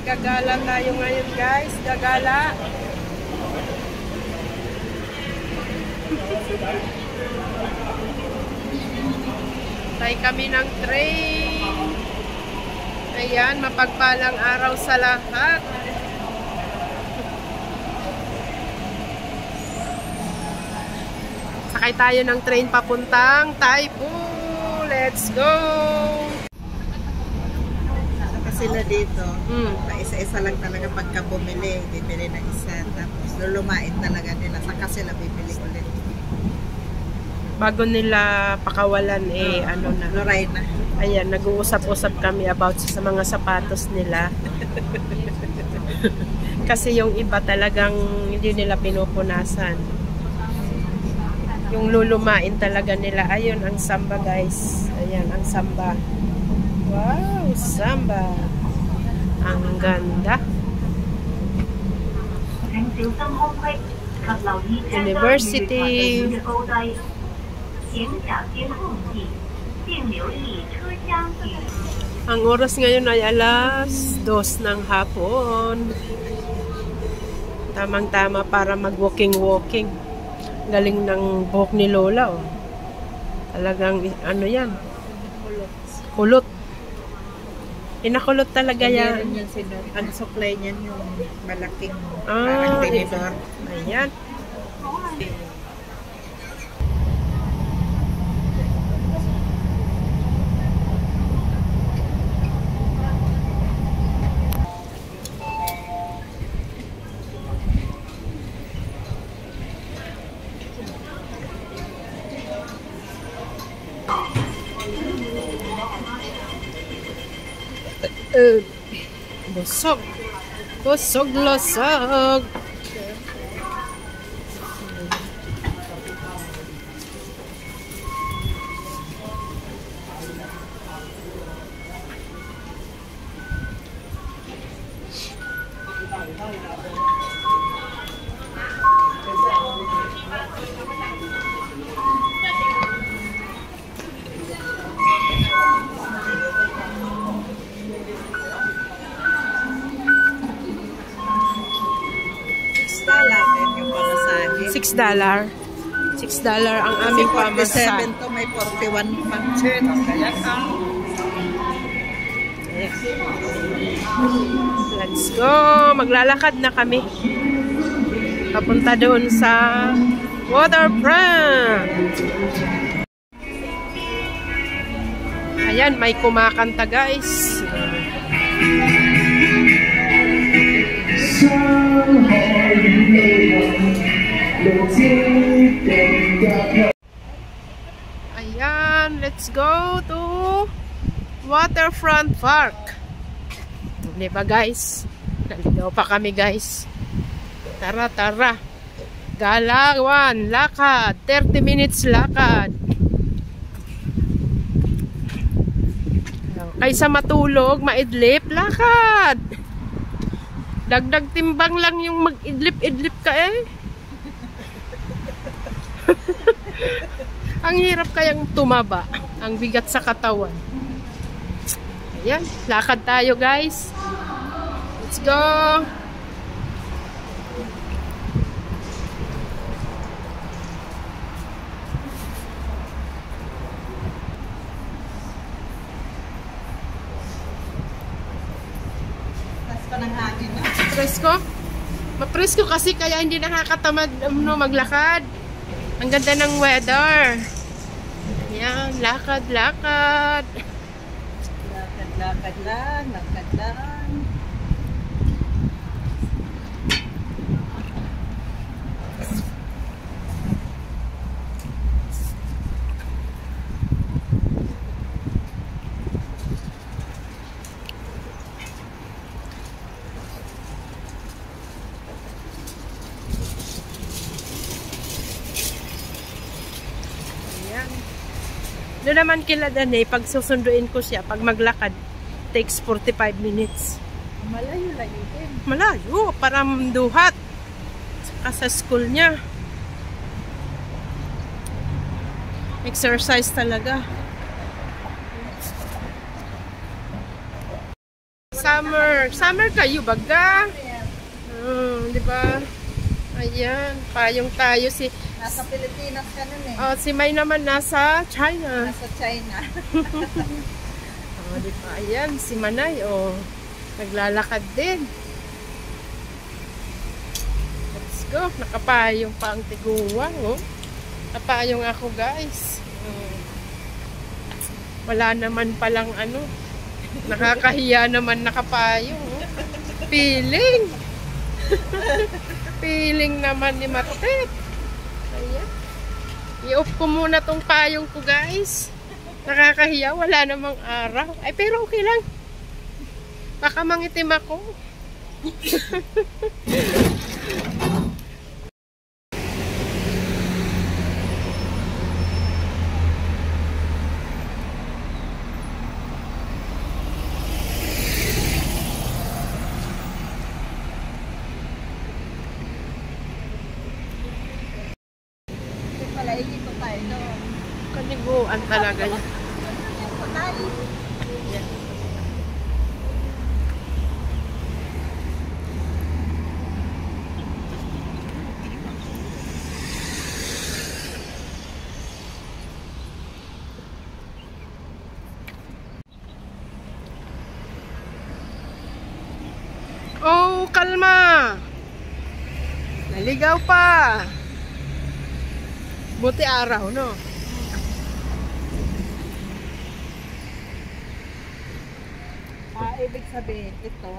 gagala tayo ngayon guys. Gagala. Tay kami ng train. Ayan, mapagpalang araw sa lahat. Sakay tayo ng train papuntang Taipu. Let's go! Sila dito, isa-isa lang talaga pagka bumili, bibili na isa, tapos lulumain talaga nila, saka sila bibili ulit. Bago nila pakawalan ano na. Luray na. Ayan, nag-uusap-usap kami about sa mga sapatos nila. Kasi yung iba talagang hindi nila pinupunasan. Yung lulumain talaga nila. Ayun, ang samba guys. Ayan, ang samba. Wow, samba. Ang ganda. University. Ang oras ngayon ay alas 2 ng hapon. Tamang-tama para mag-walking-walking. Galing ng buhok ni Lola, oh. Talagang, ano yan? Kulot. Inakulot talaga yan. Ang supply niyan yung malaking parang tinidor. Ayan. Busog. Busog lasag. $6 ang aming pamasahe. 47 to may 41 function. Kaya let's go! Maglalakad na kami. Papunta doon sa waterfront. Ayan, may kumakanta guys. Ayan, let's go to Waterfront Park. Di ba guys? Naligaw pa kami guys. Tara, tara. Galawan, lakad. 30 minutes lakad. Kaysa matulog, maidlip, lakad. Dagdag timbang lang yung mag-idlip-idlip ka eh. Ang hirap kayang tumaba. Ang bigat sa katawan. Ayan, lakad tayo guys. Let's go! Presko? Mapresko kasi kaya hindi nakakatamad maglakad. Ang ganda ng weather. Ayan, lakad, lakad. lakad, lakad lang, lakad lang. Doon naman kila Danay, pag susunduin ko siya, pag maglakad, takes 45 minutes. Malayo-layo din. Malayo, parang duhat. Saka sa school niya. Exercise talaga. Summer. Summer kayo, baga. Di ba? Ayan, payong tayo. Nasa Pilipinas ka nun eh. Oh, si May naman nasa China. Nasa China. Di ba? Ayan, si Manay, naglalakad din. Let's go. Nakapayong pa ang tiguwang, Nakapayong ako, guys. Wala naman palang nakakahiya naman nakapayong. Feeling. Feeling naman ni Matet. Ayan. I-off ko muna tong payong ko, guys. Nakakahiya. Wala namang araw. Ay, pero okay lang. Baka mangitim ako. Kaniguan talaga yan. Oh, kalma. Naligaw pa. Buti araw, no? Ibig sabihin, ito.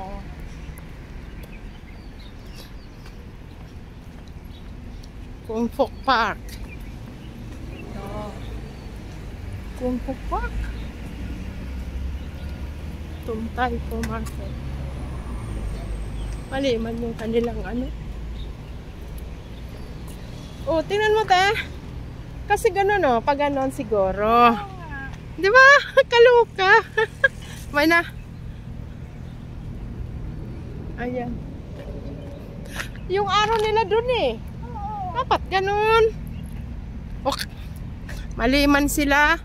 Kung Fok Park. Ito. Kung Fok Park. Tumtay po market. Mali man yung kanilang Oh, tingnan mo, te. Kasi gano'n, pag gano'n siguro. Di ba? Kaluka. May na. Ayan. Yung araw nila dun Dapat gano'n. Okay. Mali man sila.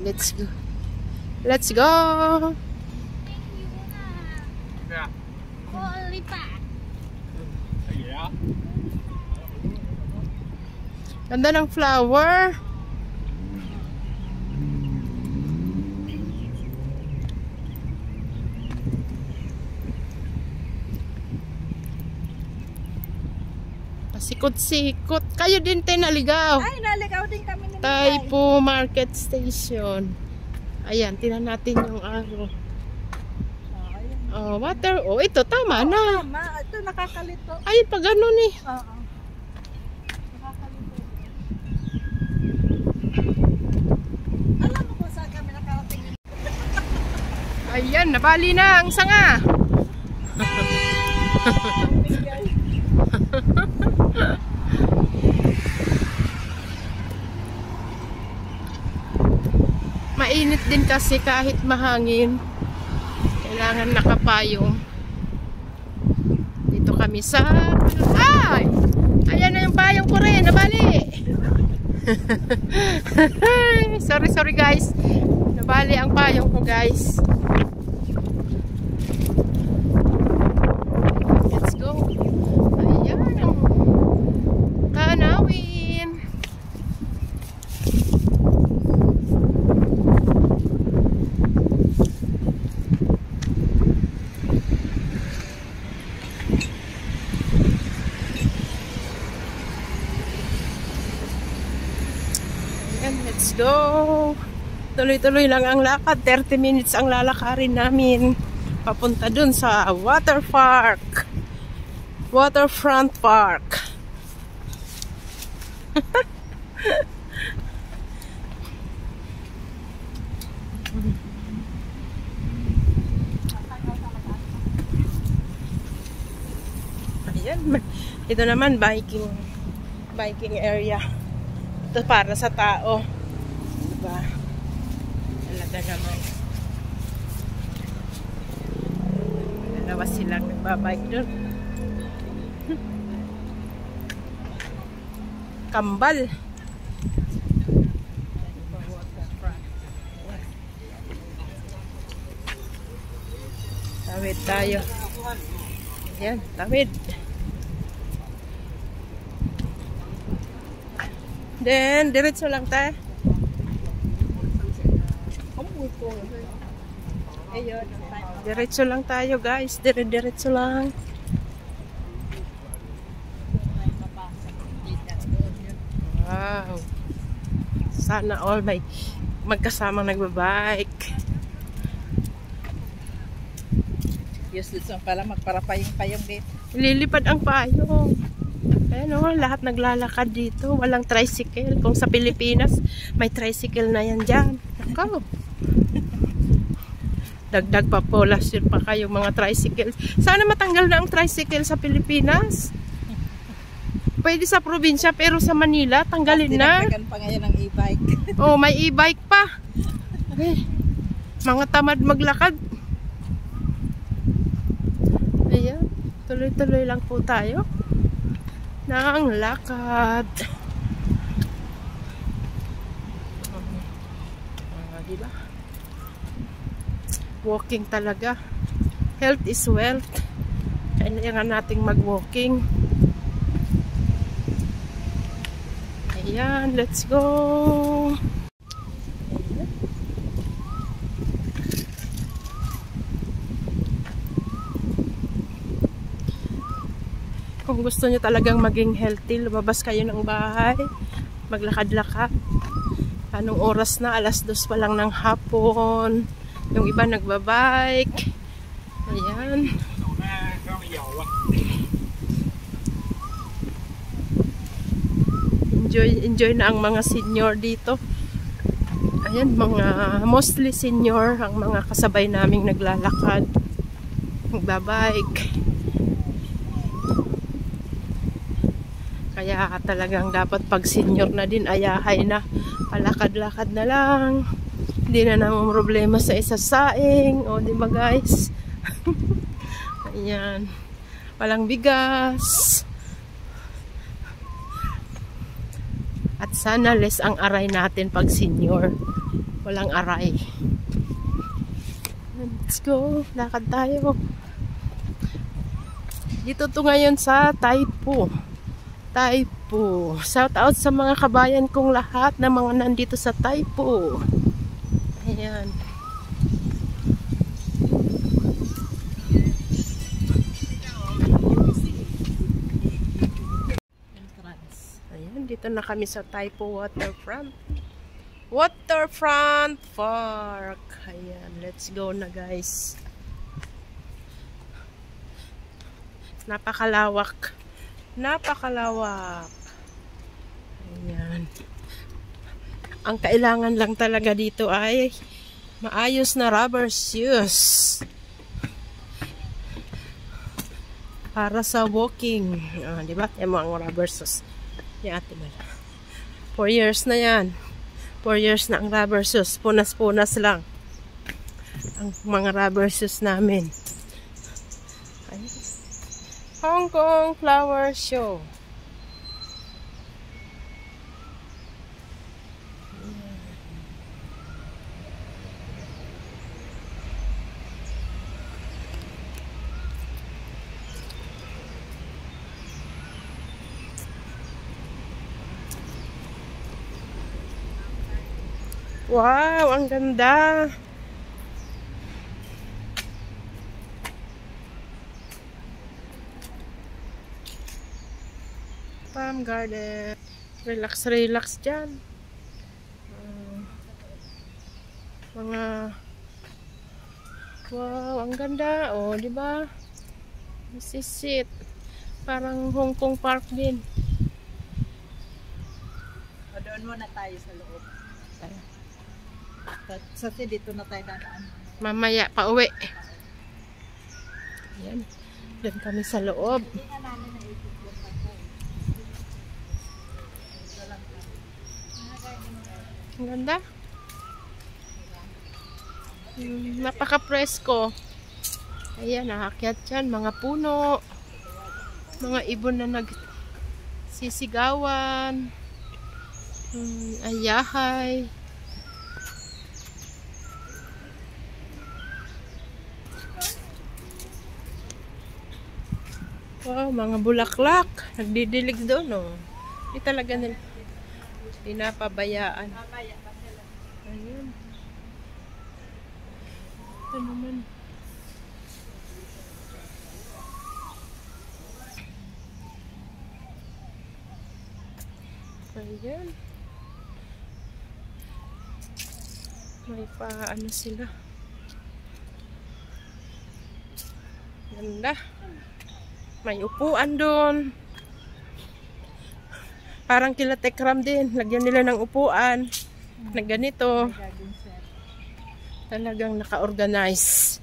Let's go. Let's go. Yeah. Yeah. Ganda ng flower. Pasikot-sikot. Kayo din naligaw. Ay, naligaw din kami ni Taipo Market Station. Ayan, tingnan natin yung araw. Oh, water. Oh, ito tama na. Tama, ito nakakalito. Ay, pag ganun Oo. Nakakalito. Alam mo kung saan kami nakarating? Ayan, nabali na ang sanga. Mainit din kasi kahit mahangin. Kailangan nakapayong. Dito kami sa... Ay! Ayan na yung payong ko rin. Nabali! Sorry guys. Nabali ang payong ko, guys. Let's go. Ayan ang tanawin. Let's go. Tuloy-tuloy lang ang lakad. 30 minutes ang lalakarin namin. Papunta dun sa water park. Waterfront Park. Ayan. Ito naman biking area. Ito para sa tao. Diba? Talaga naman. Dalawa silang nagbabike doon. Kambal. Tawid tayo. Ayan, tawid. Then, diretso lang tayo. Diretso lang tayo, guys. Diretso lang. Wow. Sana all may magkasamang nagbabike. Useless lang pala magparapayong-payong dito. Lilipad ang payong. Ayan o, lahat naglalakad dito. Walang tricycle. Kung sa Pilipinas, may tricycle na yan dyan. Nakaw. Dagdag pa po, last year pa kayong mga tricycle. Sana matanggal na ang tricycle sa Pilipinas. Pwede sa probinsya, pero sa Manila, tanggalin na. Dinagdagan pa ngayon ang e-bike. Oh, may e-bike pa. Eh, mga tamad maglakad. Ayan, tuloy-tuloy lang po tayo ng lakad. Diba? Walking talaga. Health is wealth. Kailangan nating mag-walking. Ayan, let's go. Kung gusto nyo talagang maging healthy, lumabas kayo ng bahay, maglakad-lakad. Anong oras na? 2:00 pa lang ng hapon. Yung iba nagbabike. Ayan. Enjoy na ang mga senior dito. Ayan, mostly senior ang mga kasabay naming naglalakad. Nagbabike. Kaya talagang dapat pag senior na din, ayahay na. Palakad-lakad na lang. Hindi na namang problema sa isa saing. O, di ba guys? Ayan. Walang bigas. At sana less ang aray natin pag senior. Walang aray. Let's go. Lakad tayo. Dito to ngayon sa Taipo. Taipo. Shout out sa mga kabayan kong lahat na mga nandito sa Taipo. Ayan. Ayan, dito na kami sa Taipo Waterfront. Waterfront Park. Ayan, let's go na guys. Napakalawak. Napakalawak. Ayan. Ang kailangan lang talaga dito ay maayos na rubber shoes. Para sa walking. Diba? Yan mo ang rubber shoes. Yan ate mo. 4 years na yan. 4 years na ang rubber shoes. Punas-punas lang. Ang mga rubber shoes namin. Ayan. Hong Kong Flower Show. Wow, ang ganda. Palm garden. Relax, relax dyan. Wow, ang ganda. Oh, di ba? This is it. Parang Hong Kong Park din. O, doon muna tayo sa loob. Kasi dito na tayo dadaan. Mamaya, pa uwi. Ayan. Doon kami sa loob. Ang ganda. Napaka-presko. Ayan, nakakyat dyan. Mga puno. Mga ibon na nagsisigawan. Ayahay. Wow, mga bulaklak. Nagdidilig doon, oh. Hindi talaga nila pinapabayaan. Ayun. Ito naman. Ayan. May ano sila. Ganda. May upuan doon. Parang kila Tekram din. Lagyan nila ng upuan. Na ganito. Talagang naka-organize.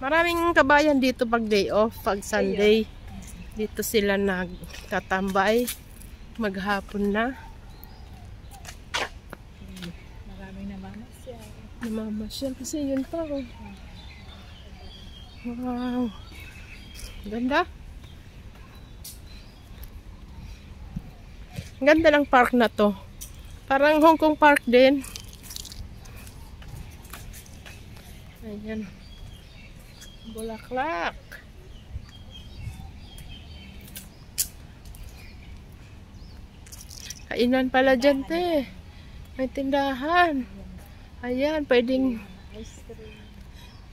Maraming kabayan dito pag day off, pag Sunday. Dito sila nagtatambay. Maghapon na. Maraming namamasyal. Namamasyal kasi yun pa. Oh. Wow. Ganda. Ganda ng park na to. Parang Hong Kong Park din. Ayan. Bulaklak. Kainan pala dyan, te. May tindahan. Ayan, pwedeng...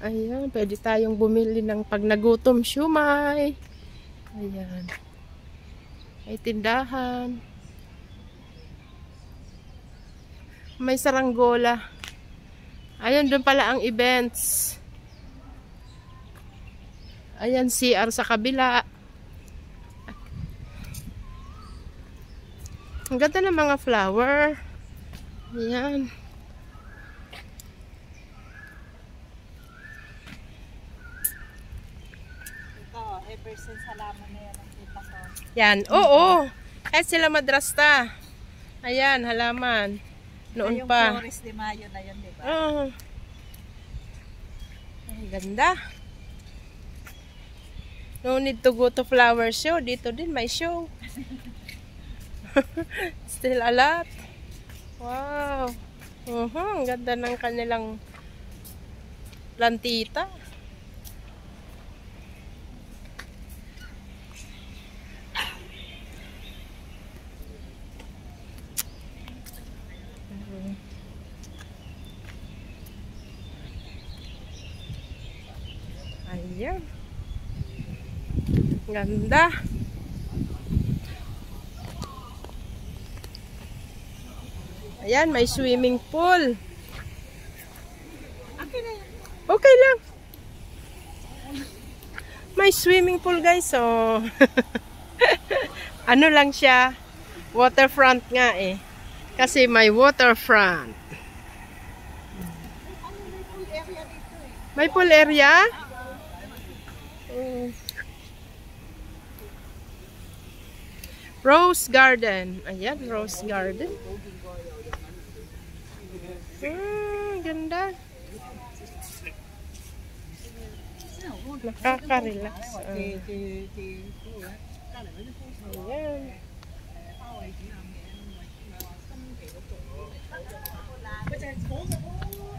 Ayan, pwede tayong bumili ng pag nagutom siumay. Ayan. May tindahan. May saranggola. Ayan, doon pala ang events. Ayan, CR sa kabila. Ang ganda ng mga flower. Ayan. Ever since halaman na yan ang kita ko. Yan, oo. Kahit sila madrasta. Ayan, halaman. Noon yung pa. Flores de Mayo na yun, di ba? Oh. Ang ganda. No need to go to flower show. Dito din may show. Still a lot. Wow. Ang ganda ng kanilang plantita. Ayan. Ganda. Ayan, may swimming pool. Okay lang. May swimming pool, guys. So, ano lang siya? Waterfront nga eh. Kasi may waterfront. May pool area? Rose Garden. Ayan, Rose Garden. Ganda. Nakaka-relax. Ayan.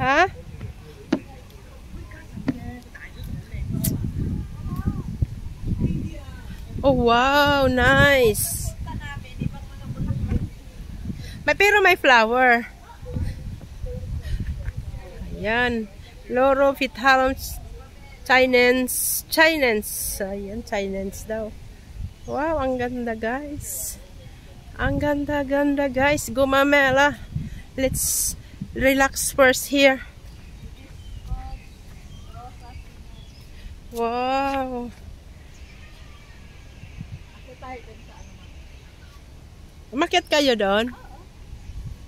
Ha? Oh, wow. Nice. Pero may flower. Ayan. Loro Fithalums Chinese. Ayan, Chinese daw. Wow, ang ganda, guys. Ang ganda, guys. Gumamela. Let's relax first here. Wow. Umakyat kayo doon?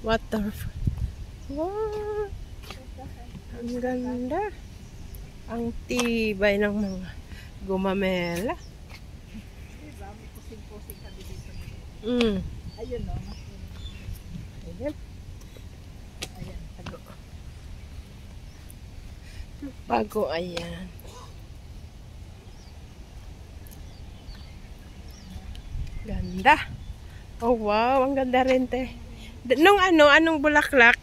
Water. Wow. Ang ganda. Ang tibay ng mga gumamela. Ayun, no? Ayan. Bago, ayan. Ganda. Oh, wow. Ang ganda rin, te. Anong bulaklak?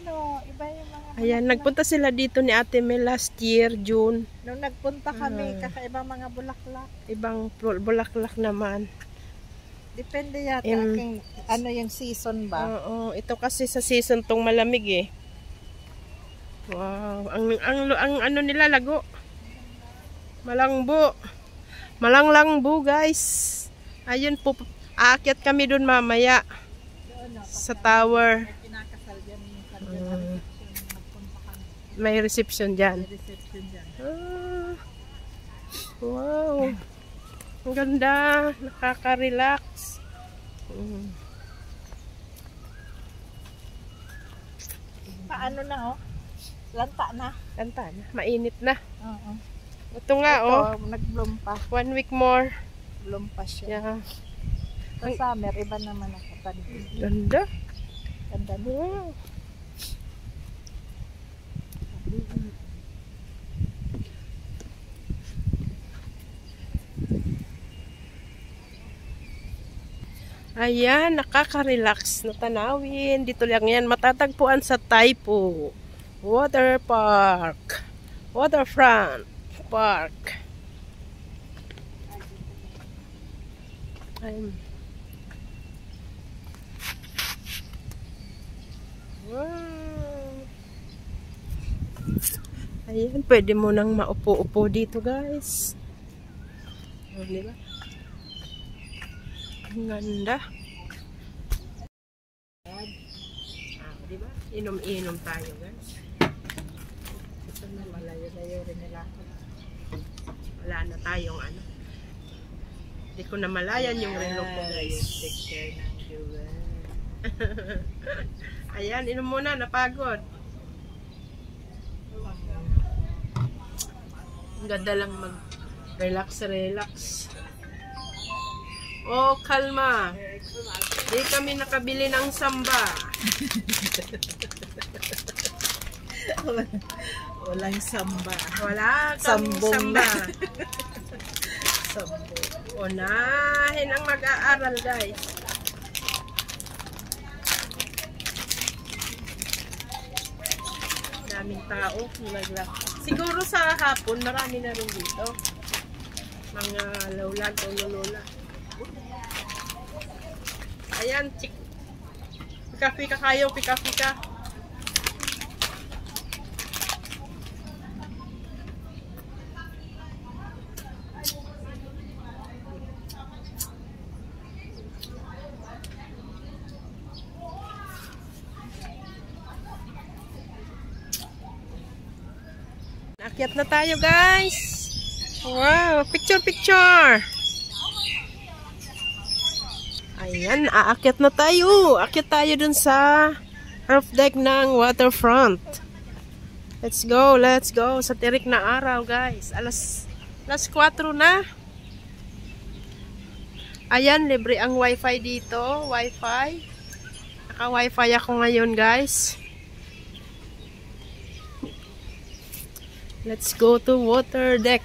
ano, iba yung mga... Ayan, nagpunta sila dito ni Ate Mel last year, June. Nung nagpunta kami, kakaibang mga bulaklak. Ibang bulaklak naman. Depende yata kung ano yung season ba. Oo, ito kasi sa season tong malamig eh. Wow, ang ano nila lago. Malangbo. Malanglangbo, guys. Ayun po, aakyat kami dun mamaya sa tower. Kinakasal dyan. May reception dyan. Reception dyan. Wow. Ang ganda. Nakaka-relax. Paano na oh? Lanta na. Lanta na. Mainit na. Oo. Ito nga oh. Nag-bloom pa. 1 week more. Bloom pa siya. Yeah. Sa summer, iba naman ang kapatid. Ganda. Ganda na. Wow. Ayan, nakaka-relax na tanawin. Dito lang yan, matatagpuan sa Taipo Water Park. Waterfront Park. Wow. Ayan, pwede mo nang maupo-upo dito, guys. O, diba? Ang ganda. Diba? Inom-inom tayo, guys. Ito na, malayo-layo rin nila. Wala na tayong ano. Hindi ko na malayan yung relo ko, guys. Picture ng jewel. Ayan, inom muna, napagod. Ang ganda lang mag-relax. Oh, kalma. Di kami nakabili ng samba. Walang samba. Wala kaming Sambong samba. na. Sambong. Unahin ang mag-aaral, guys. Daming tao. Siguro sa hapon, marami na rin dito. Mga lawlag o lolola. Ayan, pika-pika kayo, pika-pika. Akyat na tayo, guys. Wow, picture. Ayan, aakyat na tayo. Akyat tayo dun sa roof deck ng waterfront. Let's go. Sa tirik na araw, guys. Alas 4 na. Ayan, libre ang wifi dito. Wifi. Naka-wifi ako ngayon, guys. Let's go to water deck.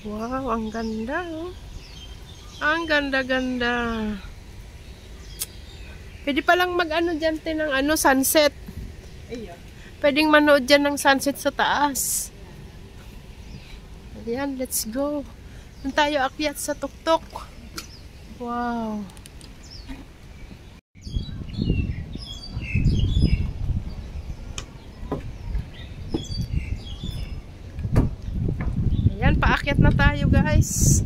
Wow, ang ganda, oh. Ang ganda-ganda. Pwede palang mag-ano dyan ng sunset. Pwedeng manood dyan ng sunset sa taas. Ayan, let's go. Doon tayo akyat sa tuktok. Wow. Ayan, paakyat na tayo, guys.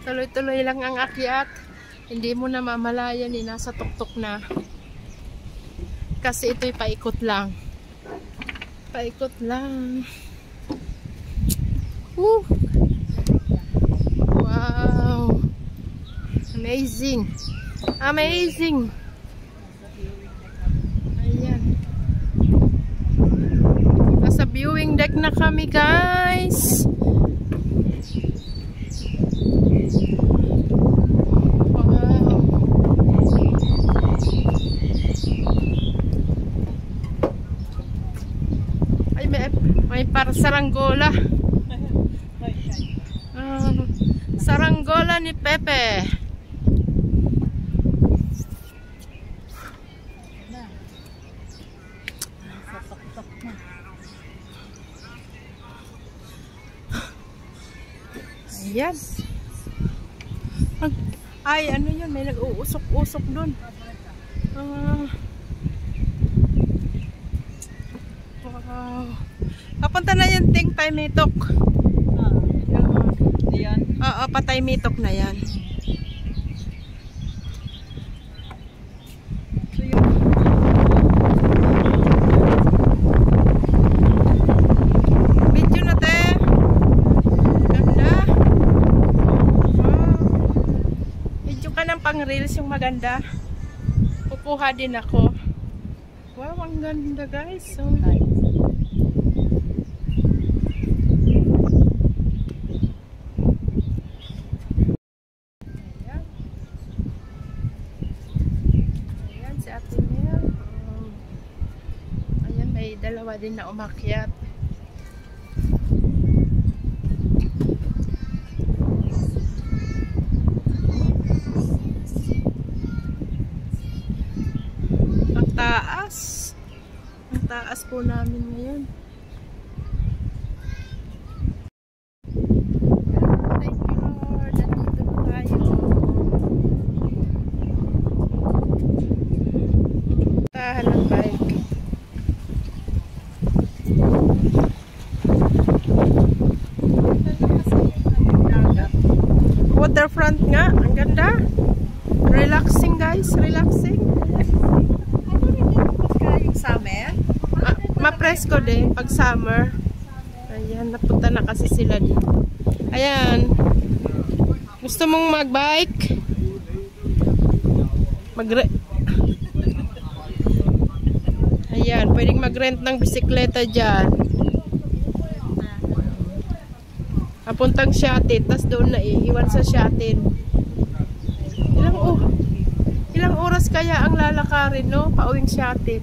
Tuloy-tuloy lang ang akyat. Hindi mo na mamalayan, nasa tuktok na. Kasi ito'y paikot lang. Paikot lang. Wow. Amazing. Ayan. Nasa viewing deck na kami, guys. May saranggola. Saranggola ni Pepe. Ayan. Ay, ano yun? May nag-uusok-usok dun. Wow. Papunta na yan, Ting Taymitok. Yan. Oo, Pataymitok na yan. So, yun. Video na, te. Ganda. Wow. Video ka ng pang-reels yung maganda. Kukuha din ako. Wow, ang ganda, guys. So, si Ate Mel. Ayan, may dalawa din na umakyat. Ang taas. Ang taas po namin ngayon. Thank you, Lord. Nandito po tayo. Tahan ng bike. Waterfront nga. Ang ganda. Relaxing, guys. Relaxing. Summer? Ma-presko din pag summer. Ayan, napunta na kasi sila dito. Ayan. Gusto mong mag-bike? Ayan, pwedeng mag-rent ng bisikleta dyan. Papuntang Shatin, tas doon na iiwan sa Shatin. Ilang oras kaya ang lalakarin, no? Pauwing Shatin.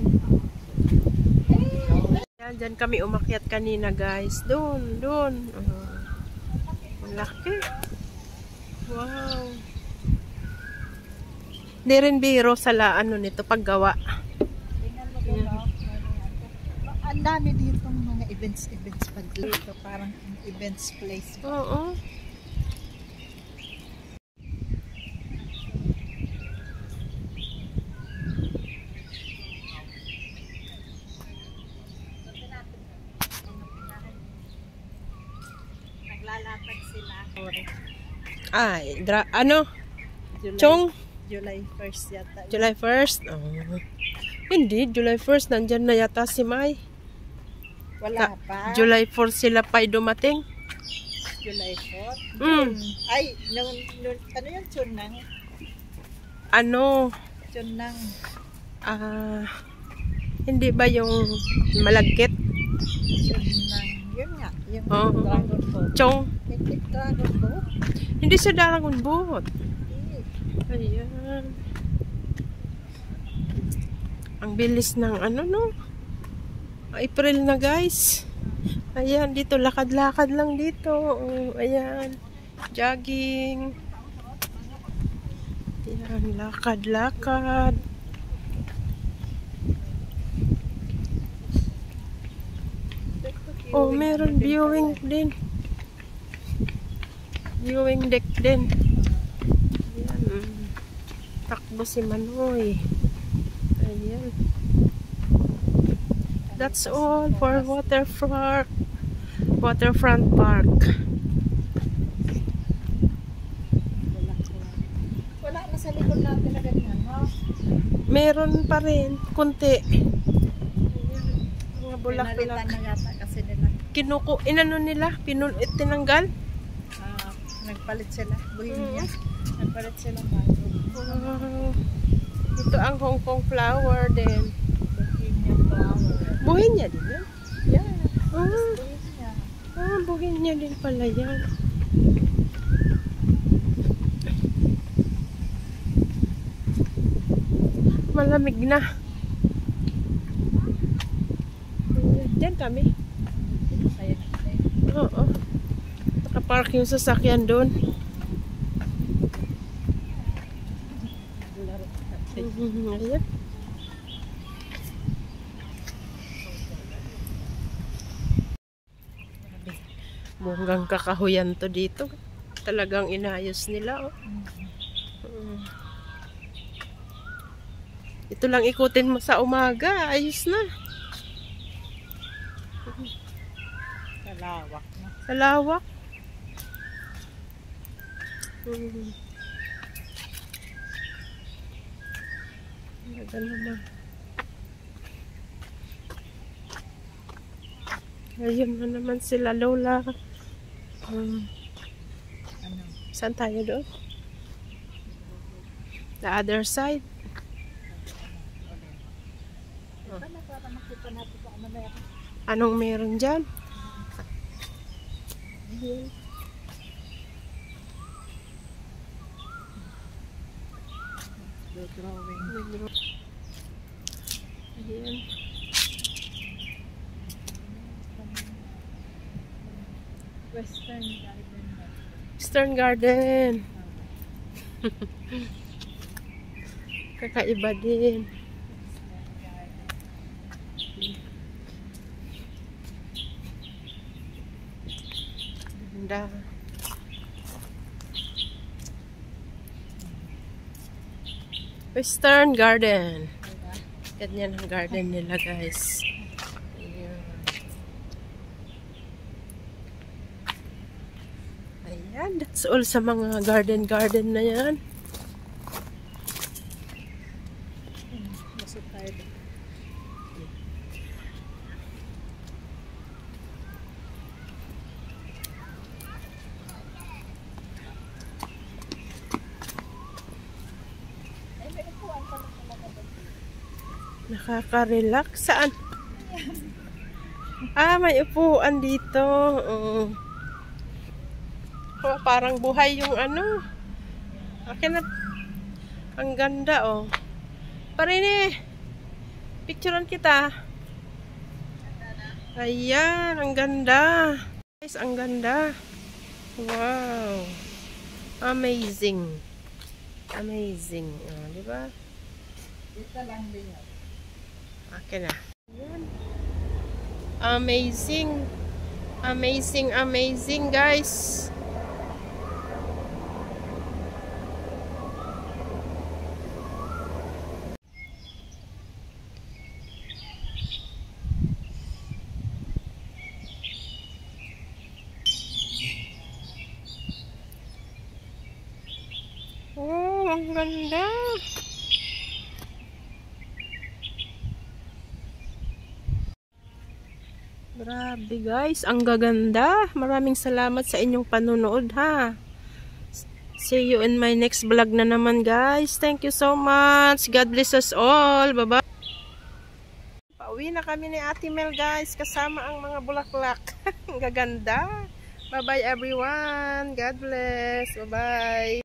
Ayan, dyan kami umakyat kanina, guys. Doon. Ang laki. Wow. Hindi rin biro sa ano nito, paggawa. Ang dami dito mga events pag dito. Parang events place. Oo. Naglalatag sila. Ay, ano? Chong? July 1st yata. July 1st? Oh. Hindi, July 1st. Nandyan na yata si Mai. Wala pa. July 4 sila pa'y dumating. July 4? Ay, ano yung Chunang? Ano? Chunang. Hindi ba yung malagkit? Chunang. Yun nga. Yung Dragon Boat. Chong? Hindi Dragon Boat. Hindi sa Dragon Boat. Hindi. Ayan. Ang bilis ng ano, no? April na, guys. Ayan, dito. Lakad-lakad lang dito. Ayan. Jogging. Ayan, lakad-lakad. Oh, meron viewing din. Viewing deck din. Ayan. Takbo si Manoy. Ayan. That's all for Waterfront Park. Wala na sa likod natin na ganyan, ha? Meron pa rin, kunti. Ayan. Mga Pinalitan bulak-bulak. na yata kasi nila. Inano nila? Tinanggal? Nagpalit sila. Bohemia. Nagpalit sila bago. Wow. Ito ang Hong Kong flower din. Bohemia flower. Bohemia din yan? Yeah. Ah, Bohemia. Bohemia din pala yan. Malamig na. Diyan kami. Oo. Nakapark yung sasakyan doon. Ayan. Munggang kakahuyan to dito. Talagang inayos nila. Oh. Ito lang ikutin mo sa umaga. Ayos na. Sa lawak na. Sa lawak. Ganda naman. Ayun na naman sila, Lola. Ano? Saan tayo doon? The other side. Anong meron dyan? Ayan. The drawing. Ayan. Western Garden. Western Garden. Kakaiba din. Ganda. Western Garden. Ganyan ang garden nila, guys. Ayan, that's all sa mga garden na yan. Masok tayo. Nakaka-relax. Saan? Ah, may upuan dito. Oh, parang buhay yung ano. Akin na. Ang ganda, oh. Parini. Picturean kita. Ayan, ang ganda. Guys, ang ganda. Wow. Amazing. Amazing. Oh, di ba? Ito lang din yun. Akin na. Amazing. Amazing, amazing, guys. Oh, ang ganda. Grabe guys, ang gaganda. Maraming salamat sa inyong panunood ha. See you in my next vlog na naman guys. Thank you so much. God bless us all. Bye-bye. Pauwi na kami ni Ate Mel guys. Kasama ang mga bulaklak. Ang gaganda. Bye-bye everyone. God bless. Bye-bye.